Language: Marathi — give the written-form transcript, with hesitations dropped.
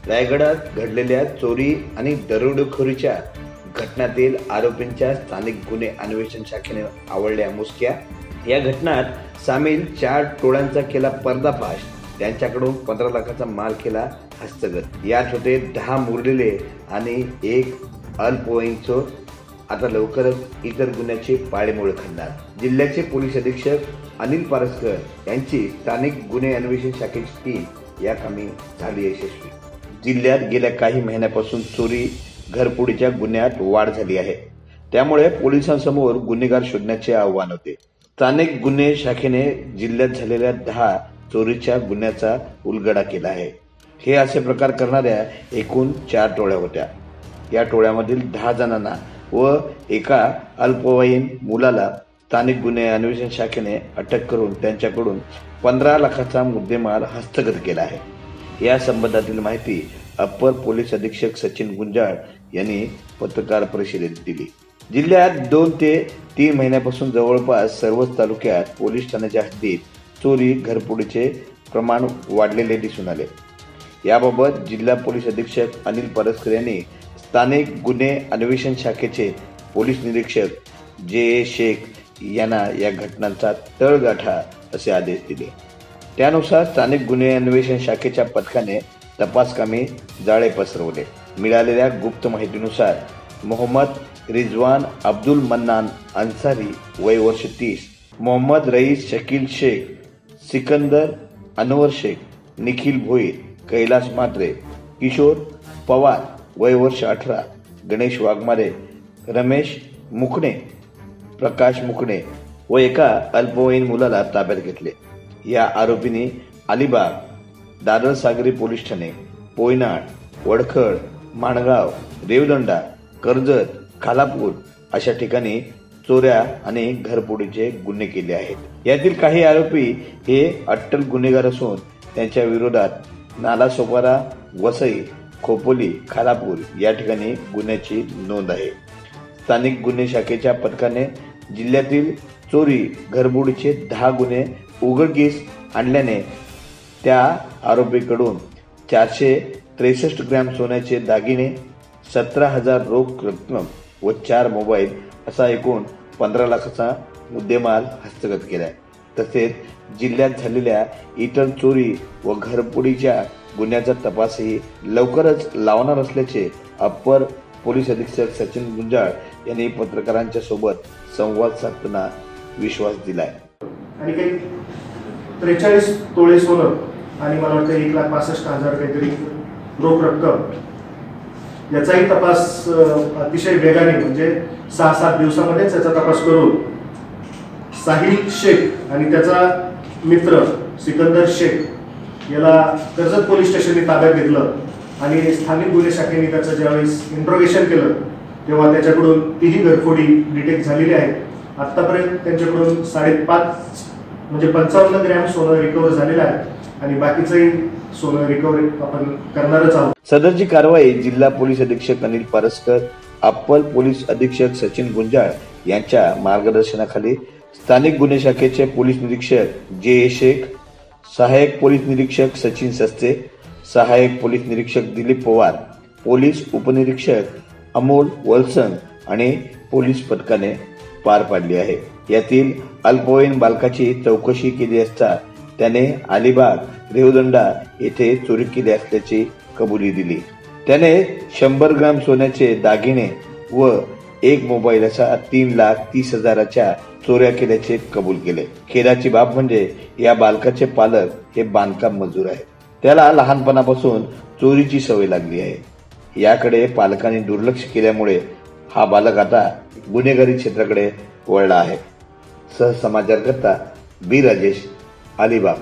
रायगडात घडलेल्या चोरी आणि दरोडेखोरीच्या घटनातील आरोपींच्या स्थानिक गुन्हे अन्वेषण शाखेने आवळल्या मुसक्या। या घटनात सामील 4 टोळ्यांचा केला पर्दाफाश, त्यांच्याकडून 15 लाखाचा माल केला हस्तगत। यात होते 10 मुरलेले आणि 1 अल्पवयीन चोर। आता लवकरच इतर गुन्ह्याची पाळेमुळे खणणार। जिल्ह्याचे पोलीस अधीक्षक अनिल पारस्कर यांची स्थानिक गुन्हे अन्वेषण शाखेची टीम या कामी झाली यशस्वी। जिल्ह्यात गेल्या काही महिन्यापासून चोरी घरफोडीच्या गुन्ह्यात वाढ झाली आहे, त्यामुळे पोलिसांसमोर गुन्हेगार शोधण्याचे आव्हान होते। स्थानिक गुन्हे शाखेने जिल्ह्यात झालेल्या 10 चोरीच्या गुन्ह्याचा उलगडा केला आहे। हे असे प्रकार करणाऱ्या एकूण 4 टोळ्या होत्या। या टोळ्यामधील 10 जणांना व एका अल्पवयीन मुलाला स्थानिक गुन्हे अन्वेषण शाखेने अटक करून त्यांच्याकडून 15 लाखाचा मुद्देमाल हस्तगत केला आहे। या संबंधातील माहिती अप्पर पोलीस अधीक्षक सचिन गुंजाळ यांनी पत्रकार परिषदेत दिली। जिल्ह्यात 2 ते 3 महिन्यापासून जवळपास सर्वच तालुक्यात पोलीस ठाण्याच्या हद्दीत चोरी घरफोडीचे प्रमाण वाढलेले दिसून आले। याबाबत जिल्हा पोलीस अधीक्षक अनिल पारस्कर यांनी स्थानिक गुन्हे अन्वेषण शाखेचे पोलीस निरीक्षक जे शेख यांना या घटनांचा तळ गाठा असे आदेश दिले। त्यानुसार स्थानिक गुन्हे अन्वेषण शाखेच्या पथकाने तपासकामी जाळे पसरवले। मिळालेल्या गुप्त माहितीनुसार मोहम्मद रिजवान अब्दुल मन्नान अन्सारी वय वर्ष 30, मोहम्मद रईस शकील शेख, सिकंदर अनवर शेख, निखिल भोईर, कैलास मात्रे, किशोर पवार वय वर्ष 18, गणेश वाघमारे, रमेश मुकणे, प्रकाश मुकणे व एका अल्पवयीन मुलाला ताब्यात घेतले। या आरोपींनी अलिबाग, दादर सागरी पोलीस ठाणे, पोयनाड, वडखळ, माणगाव, रेवदंडा, कर्जत, खालापूर अशा ठिकाणी चोऱ्या आणि घरफोडीचे गुन्हे केले आहेत। यातील काही आरोपी हे अट्टल गुन्हेगार असून त्यांच्या विरोधात नालासोपारा, वसई, खोपोली, खालापूर या ठिकाणी गुन्ह्याची नोंद आहे। स्थानिक गुन्हे शाखेच्या पथकाने जिल्ह्यातील चोरी घरफोडीचे 10 गुन्हे उघडकीस आणल्याने त्या आरोपीकडून 463 ग्रॅम सोन्याचे दागिने, 17,000 रोख रक्कम व 4 मोबाईल असा एकूण 15 लाखाचा मुद्देमाल हस्तगत केला आहे। तसेच जिल्ह्यात झालेल्या इतर चोरी व घरफोडीच्या गुन्ह्याचा तपासही लवकरच लावणार असल्याचे अप्पर पोलीस अधीक्षक सचिन गुंजाळ यांनी पत्रकारांच्या सोबत संवाद साधताना विश्वास दिलाय। आणि काही 43 तोळे सोनं आणि मला वाटतं 1,65,000 काहीतरी रोख रक्कम याचाही तपास अतिशय वेगाने म्हणजे 6-7 दिवसामध्येच याचा तपास करून साहिल शेख आणि त्याचा मित्र सिकंदर शेख याला कर्जत पोलीस स्टेशनने ताब्यात घेतलं आणि स्थानिक गुन्हे शाखेने त्याचं ज्यावेळेस इंट्रोगेशन केलं तेव्हा त्याच्याकडून 3 घरफोडी डिटेक्ट झालेली आहे। आतापर्यंत त्यांच्याकडून 5.5 म्हणजे 55 ग्रॅम सोनं रिकव्हर झालेलं आहे आणि बाकीचंही सोनं रिकव्हरी आपण करणारच आहोत। सदरची कारवाई जिल्हा पोलीस अधीक्षक अनिल पारस्कर, अप्पर पोलीस अधीक्षक सचिन गुंजाळ यांच्या मार्गदर्शनाखाली स्थानिक गुन्हे शाखेचे पोलीस निरीक्षक जे शेख, सहाय्यक पोलीस निरीक्षक सचिन सस्ते, सहाय्यक पोलीस निरीक्षक दिलीप पवार, पोलीस उपनिरीक्षक अमोल वलसंग आणि पोलीस पथकाने पार पाडली आहे। यातील अल्पवयीन बालकाची चौकशी केली असता त्याने अलिबाग, रेवदंडा येथे चोरी केली असल्याची कबुली दिली। त्याने 100 ग्रॅम सोन्याचे दागिने व 1 मोबाईल असा 3,30,000च्या चोऱ्या केल्याचे कबूल केले। खेदाची बाब म्हणजे या बालकाचे पालक हे बांधकाम मजूर आहेत। त्याला लहानपणापासून चोरीची सवय लागली आहे। याकडे पालकांनी दुर्लक्ष केल्यामुळे हा बालक आता गुन्हेगारी क्षेत्राकडे वळला आहे। सहसमाचारकर्ता बी राजेश, अलिबाग।